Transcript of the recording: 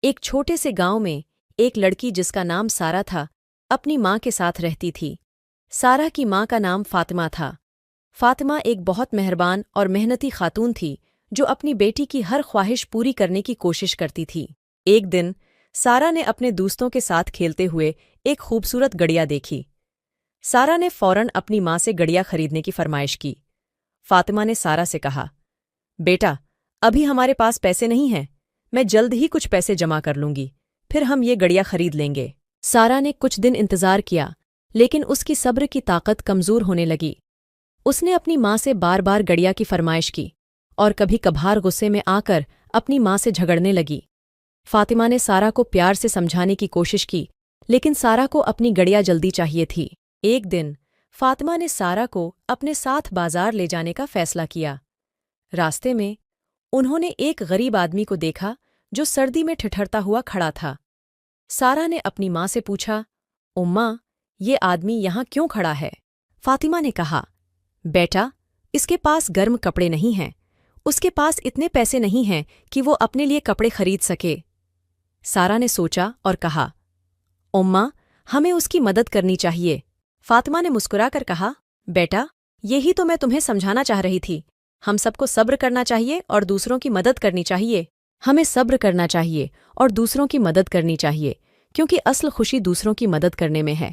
ایک چھوٹے سے گاؤں میں ایک لڑکی جس کا نام سارا تھا اپنی ماں کے ساتھ رہتی تھی۔ سارا کی ماں کا نام فاطمہ تھا۔ فاطمہ ایک بہت مہربان اور محنتی خاتون تھی جو اپنی بیٹی کی ہر خواہش پوری کرنے کی کوشش کرتی تھی۔ ایک دن سارا نے اپنے دوستوں کے ساتھ کھیلتے ہوئے ایک خوبصورت گڑیا دیکھی۔ سارا نے فوراً اپنی ماں سے گڑیا خریدنے کی فرمائش کی۔ فاطمہ نے سارا سے کہا، بیٹا، ابھی ہمارے پاس پیسے نہیں ہیں، میں جلد ہی کچھ پیسے جمع کر لوں گی، پھر ہم یہ گڑیا خرید لیں گے۔ سارا نے کچھ دن انتظار کیا، لیکن اس کی صبر کی طاقت کمزور ہونے لگی۔ اس نے اپنی ماں سے بار بار گڑیا کی فرمائش کی اور کبھی کبھار غصے میں آ کر اپنی ماں سے جھگڑنے لگی۔ فاطمہ نے سارا کو پیار سے سمجھانے کی کوشش کی، لیکن سارا کو اپنی گڑیا جلدی چاہیے تھی۔ ایک دن فاطمہ نے سارا کو اپنے ساتھ بازار لے جانے کا فیصلہ کیا۔ راستے میں انہوں نے ایک غریب آدمی کو دیکھا جو سردی میں ٹھٹھرتا ہوا کھڑا تھا۔ سارا نے اپنی ماں سے پوچھا، اماں، یہ آدمی یہاں کیوں کھڑا ہے؟ فاطمہ نے کہا، بیٹا، اس کے پاس گرم کپڑے نہیں ہیں، اس کے پاس اتنے پیسے نہیں ہیں کہ وہ اپنے لیے کپڑے خرید سکے۔ سارا نے سوچا اور کہا، اماں، ہمیں اس کی مدد کرنی چاہیے۔ فاطمہ نے مسکرا کر کہا، بیٹا، یہی تو میں تمہیں سمجھانا چاہ رہی تھی، ہم سب کو صبر کرنا چاہیے اور دوسروں کی مدد کرنی چاہیے۔ ہمیں صبر کرنا چاہیے اور دوسروں کی مدد کرنی چاہیے، کیونکہ اصل خوشی دوسروں کی مدد کرنے میں ہے۔